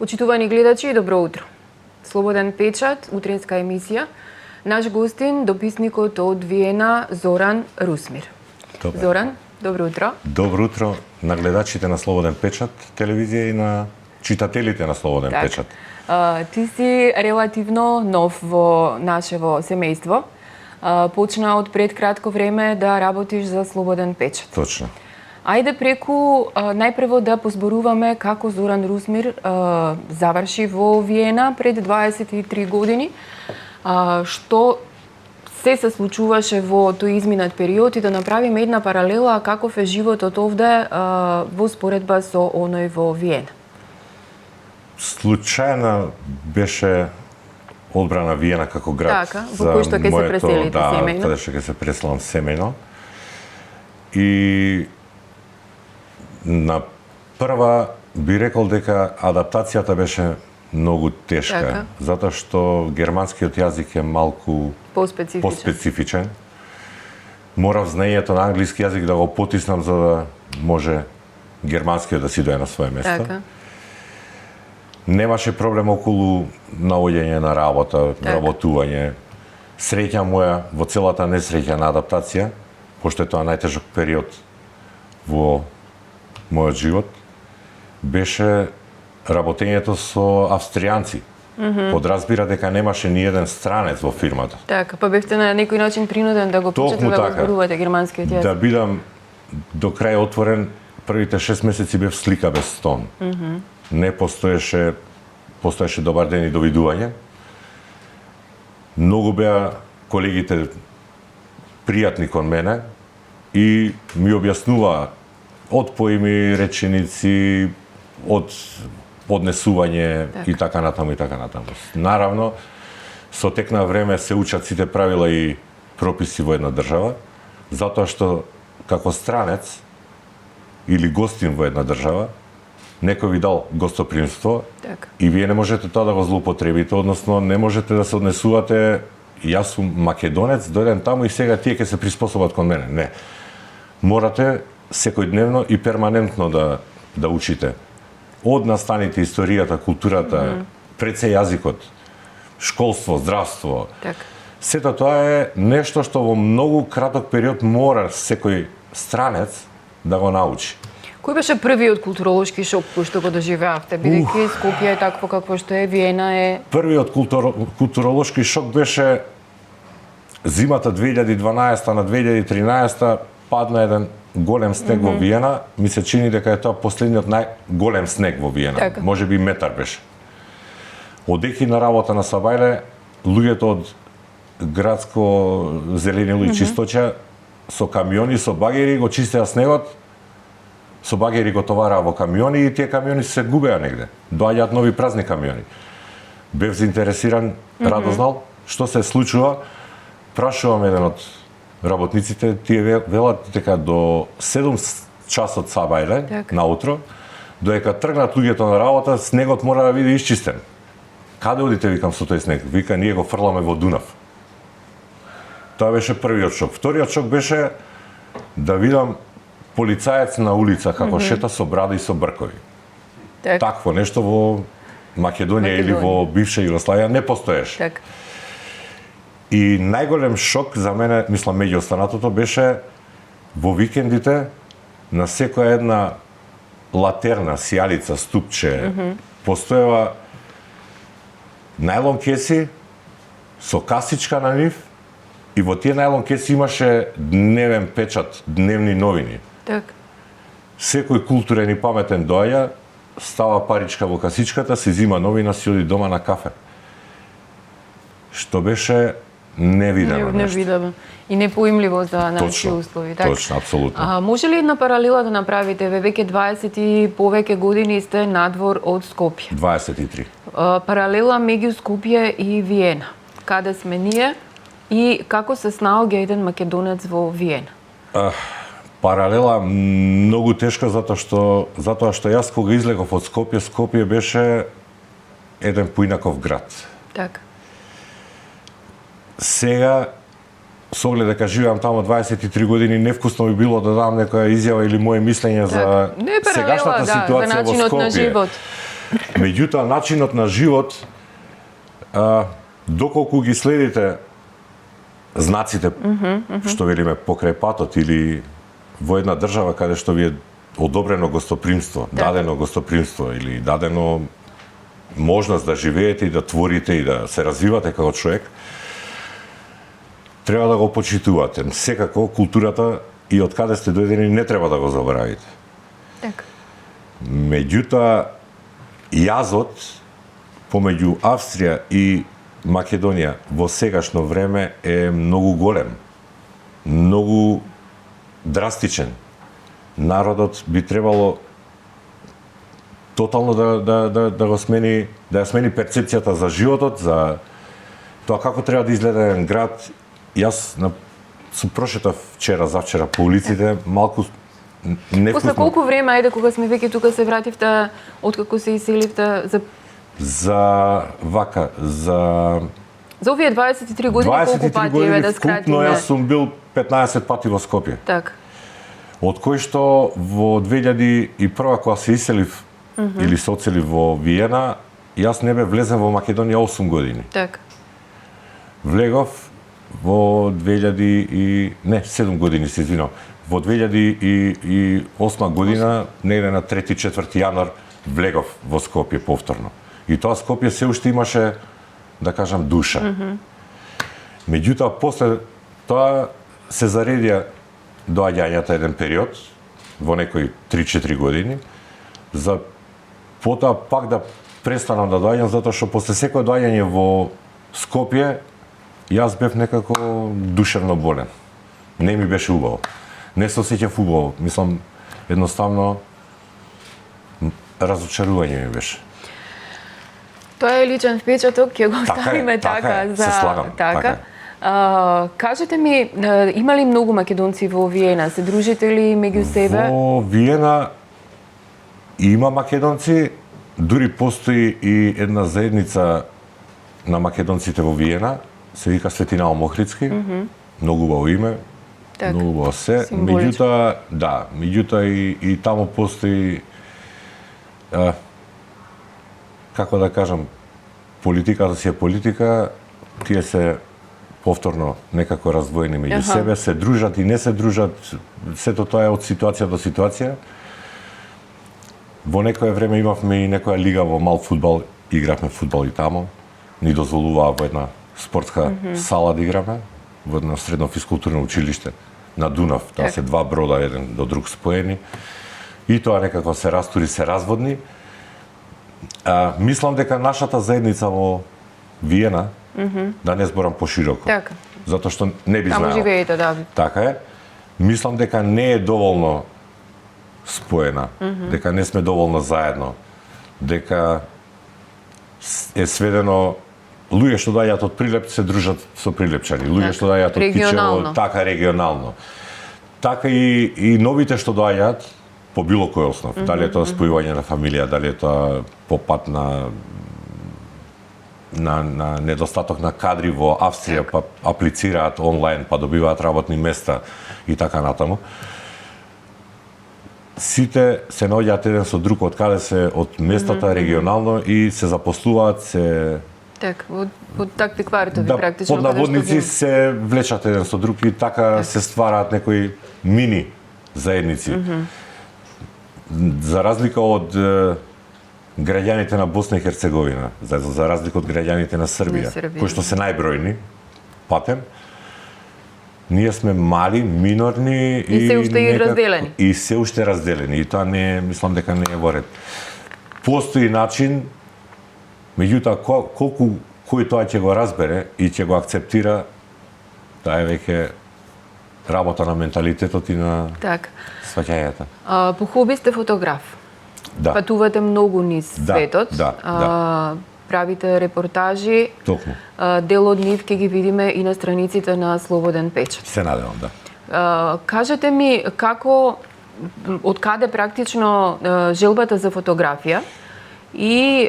Почитувани гледачи, добро утро. Слободен печат, утринска емисија. Наш гостин, дописникот од Виена, Зоран Русмир. Добре. Зоран, добро утро. Добро утро на гледачите на Слободен печат телевизија и на читателите на Слободен печат. Ти си релативно нов во нашево семејство. Почна од пред кратко време да работиш за Слободен печат. Точно. Ајде преку најпрво да позборуваме како Зоран Русмир заврши во Виена пред 23 години. Што се случуваше во тој изминат период и да направиме една паралела каков е животот овде во споредба со оној во Виена. Случајно беше одбрана Виена како град. Така, во кој што ќе се преселите семејно. Да, што ќе се преселам семејно. И на прва би рекол дека адаптацијата беше многу тешка, така, затоа што германскиот јазик е малку поспецифичен. Морав знаењето на англиски јазик да го потиснам за да може германскиот да си дое на свое место. Така. Немаше проблем околу наоѓање на работа, работување. Среќа моја во целата несреќа на адаптација, пошто е тоа најтежок период во мојот живот, беше работењето со австријанци. Подразбира дека немаше ни еден странец во фирмата. Така, па бевте на некој начин принуден да го почнете да го зборувате германскиот јазик. Да бидам до крај отворен, првите 6 месеци бев слика без стон. Не постоеше добар ден и довидување. Многу беа колегите пријатни кон мене и ми објаснуваа од поими, реченици, од поднесување и така натаму и така натаму. Наравно, со тек на време се учат сите правила и прописи во една држава, затоа што како странец или гостин во една држава, некој ви дал гостопримство и вие не можете тоа да го злоупотребите, односно не можете да се однесувате јас сум македонец, дојдем таму и сега тие ќе се приспособат кон мене. Не. Морате секојдневно и перманентно да учите. Од настаните, историјата, културата, пред се јазикот, школство, здравство. Сето тоа е нешто што во многу краток период мора секој странец да го научи. Кој беше првиот културолошки шок кој што го доживеавте, бидејќи Скопје е такво какво што е, Виена е? Првиот културолошки шок беше зимата 2012 на 2013 падна еден голем снег во Виена. Ми се чини дека е тоа последниот најголем снег во Виена. Може би метар беше. Одејќи на работа на Сабајле, луѓето од градско зеленило и чисточа со камиони, со багери го чистеа снегот, со багери го товараа во камиони и тие камиони се губеа негде. Доаѓаат нови празни камиони. Бев заинтересиран, радознал што се случува. Прашувам еден од работниците, тие велат дека до 7 часот Сабајле наутро, додека тргнат луѓето на работа, снегот мора да биде исчистен. Каде одите, викам, со тој снег? Вика, ние го фрламе во Дунав. Тоа беше првиот шок. Вториот шок беше да видам полицаец на улица како шета со брада и со бркови. Такво нешто во Македонија или во бивша Југославија не постоеше. И најголем шок за мене, мислам, меѓу останатото, беше во викендите на секоја една латерна, сијалица, ступче, постоева најлон кеси со касичка на нив и во тие најлон кеси имаше дневен печат, дневни новини. Секој културен и паметен доаѓа, става паричка во касичката, се зима новина, си оди дома на кафе. Што беше невидено нешто. Невидено. И непоимливо за наши услови. Точно, апсолутно. Може ли една паралела да направите? Ве веќе 20 и повеќе години сте надвор од Скопје. 23. Паралела меѓу Скопје и Виена. Каде сме ние и како се снаоѓа еден македонец во Виена? Паралела многу тешка затоа што јас кога излегов од Скопје, Скопје беше еден поинаков град. Сега, со оглед дека живеам таму 23 години, невкусно би било да дам некоја изјава или моje мислење за сегашната ситуација во Скопје. Меѓутоа, начинот на живот, доколку ги следите знаците, што велиме покрај патот или во една држава каде што ви е одобрено гостопримство, дадено гостопримство или дадено можност да живеете и да творите и да се развивате како човек, треба да го почитувате. Секако културата и од каде сте дојдени не треба да го заборавите. Така. Меѓутоа, јазот помеѓу Австрија и Македонија во сегашно време е многу голем, многу драстичен. Народот би требало тотално да го смени, да ја смени перцепцијата за животот, за тоа како треба да изгледа еден град. Јас сум прошетав завчера по улиците, малку невкусно. После колку време, ајде, кога сме веќе тука се вративте, откако се иселивте, за овие 23 години, колку пати еве да скратиме? Вкупно јас сум бил 15 пати во Скопје. Така. Од кои што во 2001 кога се иселив или се оцелив во Виена, јас не бе влезен во Македонија 8 години. Така. Влегов во 7 години, се извинувам. Во 2008 година, негде на 3-4 јануар, влегов во Скопје повторно. И тоа Скопје се уште имаше, да кажам, душа. Меѓутоа, после тоа се заредија доаѓањата еден период, во некои 3-4 години, за потоа пак да престанам да доаѓам, затоа што после секој доаѓање во Скопје, јас бев некако душевно болен. Не ми беше убаво. Не се осеќав убаво. Мислам, едноставно, разочарување ми беше. Тоа е личен впечаток, ќе го оставиме така за се слагам, така. Кажете ми, има ли многу македонци во Виена? Се дружите ли меѓу себе? Во Виена има македонци, дури постои и една заедница на македонците во Виена, се вика Светина Омохридски, многу убаво име, так, многу убаво се. Меѓутоа и таму постои, како да кажам, политиката си е политика, тие се повторно некако раздвоени меѓу себе, се дружат и не се дружат, сето тоа е од ситуација до ситуација. Во некое време имавме и некоја лига во мал фудбал, игравме фудбал и тамо, ни дозволуваа во една спортска сала да играме, во едно средно физкултурно училиште на Дунав, таа се два брода еден до друг споени, и тоа некако се растури, се разводни. Мислам дека нашата заедница во Виена, да не зборам пошироко, така, затоа што не би знаел. Таму живеете, да. Така е. Мислам дека не е доволно споена, дека не сме доволно заедно, дека е сведено луѓе што доаѓаат од Прилеп се дружат со прилепчани, луѓе што доаѓаат од Кичево, така регионално. Така и новите што доаѓаат по било кој основ, дали е тоа спојување на фамилија, дали е тоа по пат на недостаток на кадри во Австрија, па аплицираат онлайн, па добиваат работни места и така натаму. Сите се наоѓаат еден со друг од каде се од местата регионално и се запослуваат, се така, од такви квартови практично. Под наводници се влечат еден со друг и така се ствараат некои мини заедници. За разлика од граѓаните на Босна и Херцеговина, за разлика од граѓаните на Србија, кои што се најбројни патем, ние сме мали, минорни и се уште и разделени. И се уште разделени. И тоа не е, мислам дека не е во ред. Постои начин, меѓутоа колку кој тоа ќе го разбере и ќе го акцептира, тоа е веќе работа на менталитетот и на сваќањата. По хоби сте фотограф. Да. Патувате многу низ светот. Правите репортажи. Токму. Дел од нив ќе ги видиме и на страниците на Слободен печат. Се надевам, да. Кажете ми како, од каде практично желбата за фотографија и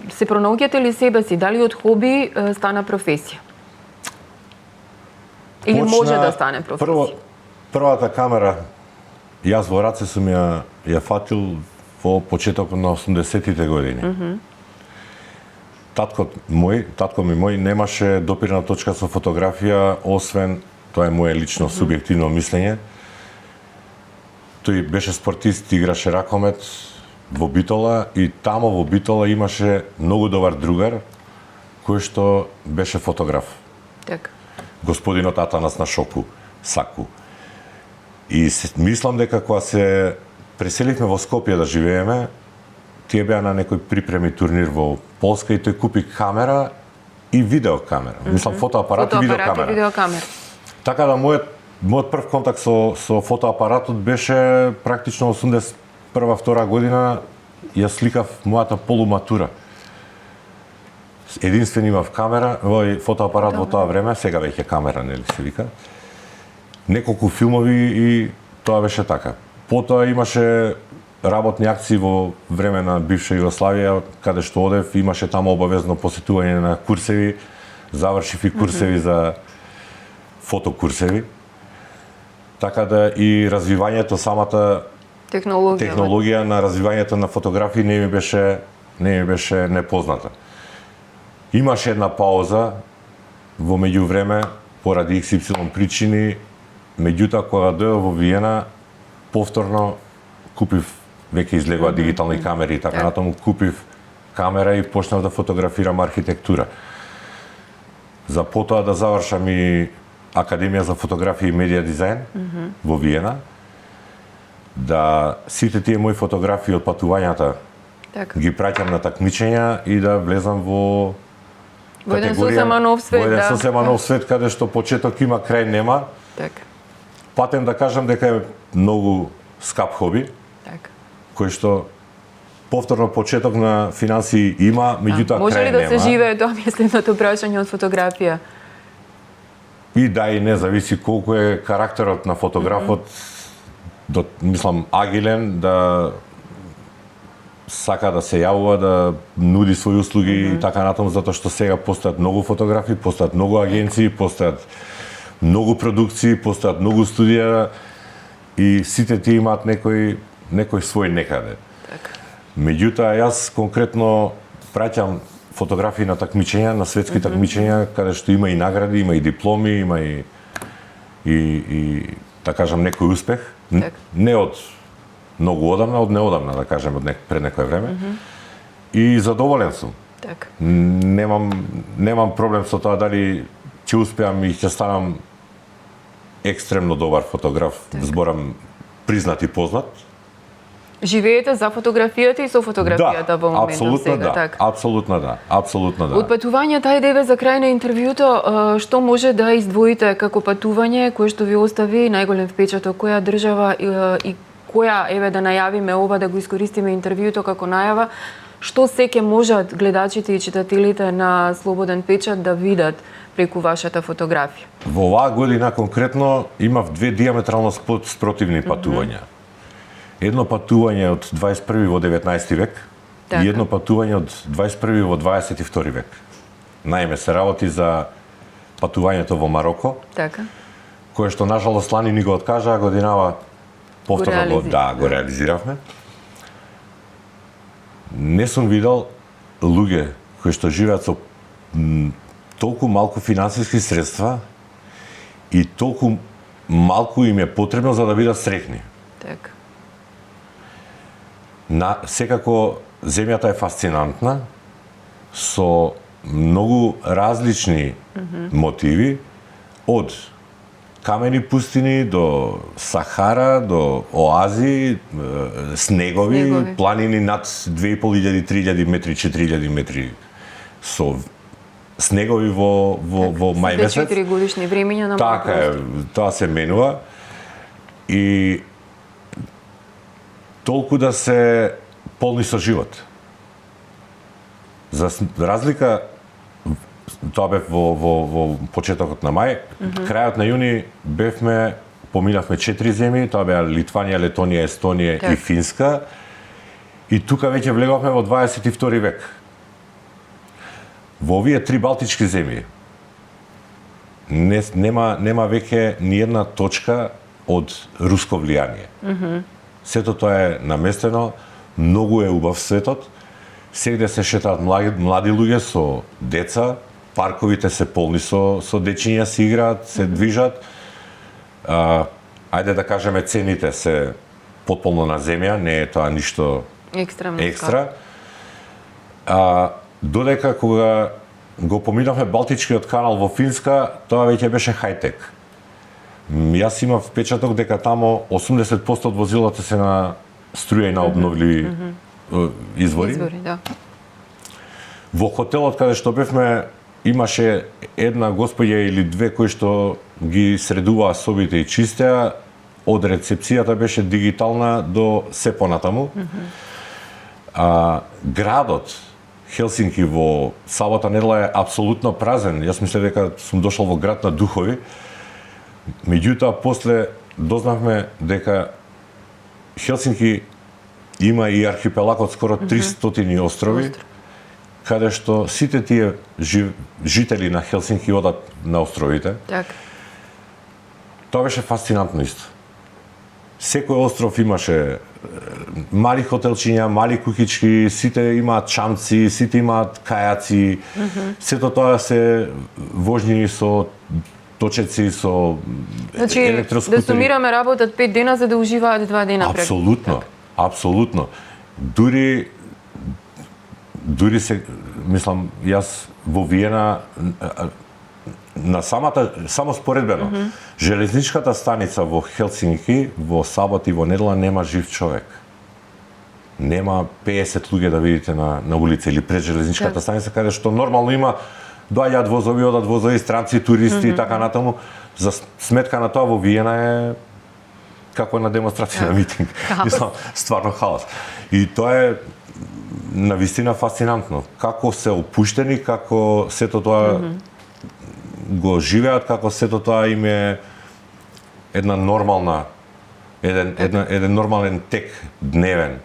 се пронаоѓате ли себе си, дали од хоби стана професија? Или може да стане професија? Првата камера, јас во раце сум ја фатил во почетокот на 80-тите години. Татко ми мој немаше допирна точка со фотографија, освен, тоа е моje лично субјективно мислење, тој беше спортист, играше ракомет во Битола и тамо во Битола имаше многу добар другар кој што беше фотограф. Така. Господинот Атанас Нашоку, Саку. И мислам дека кога се преселивме во Скопје да живееме, тие беа на некој припреми турнир во Полска и тој купи камера и видеокамера. Мислам фотоапарат и видеокамера. Така да мојот прв контакт со фотоапаратот беше практично 81-2 година, ја сликав мојата полуматура. Единствен имав камера, фотоапарат во тоа време, сега веќе камера, нели се вика. Неколку филмови и тоа беше така. Потоа имаше работни акции во време на бивша Југославија, каде што одев, имаше таму обавезно посетување на курсеви, завршив и курсеви за фотокурсеви. Така да и развивањето, самата технологија на развивањето на фотографии не ми беше непозната. Имаше една пауза во меѓувреме поради XY причини, меѓутоа кога дојдов во Виена, повторно купив, веќе излегува дигитални камери и така натаму, купив камера и почнав да фотографирам архитектура. За потоа да завршам и Академија за фотографија и медија дизајн во Виена, да сите тие мои фотографии од патувањата ги праќам на такмичења и да влезам во еден сосема нов свет, во еден сосема нов свет, каде што почеток има, крај нема. Така. Патем да кажам дека е многу скап хоби, кој што повторно почеток на финансии има, меѓутоа крај нема. Може ли да се живее, тоа ми е следното прашање од фотографија? И да и не, зависи колку е карактерот на фотографот, мислам, агилен, да сака да се јавува, да нуди своји услуги и така натаму, затоа што сега постојат многу фотографи, постојат многу агенции, постојат многу продукции, постојат многу студија и сите тие имаат некој свој некаде. Меѓутоа, јас конкретно праќам фотографии на такмичења, на светски такмичења, каде што има и награди, има и дипломи, има и да кажам, некој успех. Не од многу одамна, од неодамна, да кажем, пред некој време. И задоволен сум. Немам проблем со тоа дали ќе успеам и ќе станам екстремно добар фотограф, зборам признат и познат. Живеете за фотографијата и со фотографијата во моментот сега, апсолутно да. Од патувањата, ајде за крај на интервјуто, што може да издвоите како патување кое што ви остави најголем впечаток, која држава и која, еве да најавиме ова, да го искористиме интервјуто како најава, што се ќе можат гледачите и читателите на Слободен печат да видат преку вашата фотографија? Во оваа година конкретно имав две диаметрално спротивни патувања. Едно патување од 21 во 19 век и едно патување од 21 во 22 век. Наиме се работи за патувањето во Мароко, кое што нажалост лани ни го откажа, а годинава повторно го реализиравме. Не сум видел луѓе кои што живеат со толку малку финансиски средства и толку малку им е потребно за да бидат среќни. Секако земјата е фасцинантна, со многу различни мотиви, од камени пустини до Сахара, до оази, снегови, планини над 2500-3000 метри, 4000 метри со снегови во мај месец. 4 годишни времења на така е, тоа се менува и толку да се полни со живот. За разлика, тоа бев во почетокот на мај, крајот на јуни поминавме 4 земји, тоа беа Литванија, Летонија, Естонија и Финска, и тука веќе влеговме во 22 век. Во овие 3 балтички земји нема веќе ни една точка од руско влијание. Сето тоа е наместено, Многу е убав светот. Сегде се шетаат млади луѓе со деца, парковите се полни со дечиња, се играат, се движат. Ајде да кажеме цените се потполно на земја, не е тоа ништо екстра. Додека кога го поминавме Балтичкиот канал во Финска, тоа веќе беше хајтек. Јас имав впечаток дека тамо 80% од возилата се на струја и на обновливи извори. Да. Во хотелот каде што бевме имаше една господја или две кои што ги средуваа собите и чистеа. Од рецепцијата беше дигитална до се понатаму. Градот Хелсинки во сабота недела е апсолутно празен. Јас мислев дека сум дошол во град на духови. Меѓутоа после дознавме дека Хелсинки има и архипелаг од скоро 300 острови, каде што сите тие жители на Хелсинки одат на островите. Так. Тоа беше фасцинантно исто. Секој остров имаше мали хотелчиња, мали куќички, сите имаат чамци, сите имаат кајаци, сето тоа се вожњи со точеци, со електроскутери. Да сумираме, работат 5 дена за да уживаат 2 дена пред. Апсолутно, апсолутно. Дури се, мислам, јас во Виена на само споредбено, железничката станица во Хелсинки во сабот и во недела нема жив човек. Нема 50 луѓе да видите на улица или пред железничката станица, каде што нормално има доаѓаат возови, одат возови, странци, туристи и така натаму. За сметка на тоа во Виена е како на демонстрација на митинг. Мислам, стварно хаос. И тоа е навистина фасцинантно. Како се опуштени, како сето тоа го живеат, како сето тоа им е една нормална еден нормален тек дневен.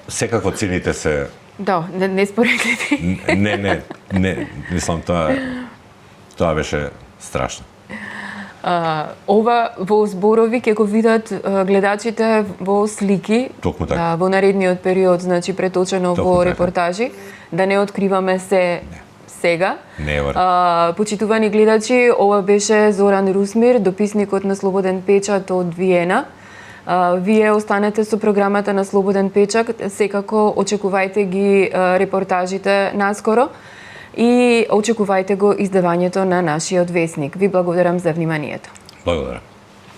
Секако цените се Да, не споредливи. Не, мислам тоа беше страшно. Ова во зборови ќе го видат гледачите во слики. Токму така. Во наредниот период, значи преточено Токму во така. репортажи, да не откриваме се сега. Не е почитувани гледачи, ова беше Зоран Русмир, дописникот на Слободен печат од Виена. Вие останете со програмата на Слободен печат, секако очекувајте ги репортажите наскоро и очекувајте го издавањето на нашиот весник. Ви благодарам за вниманието. Благодарам.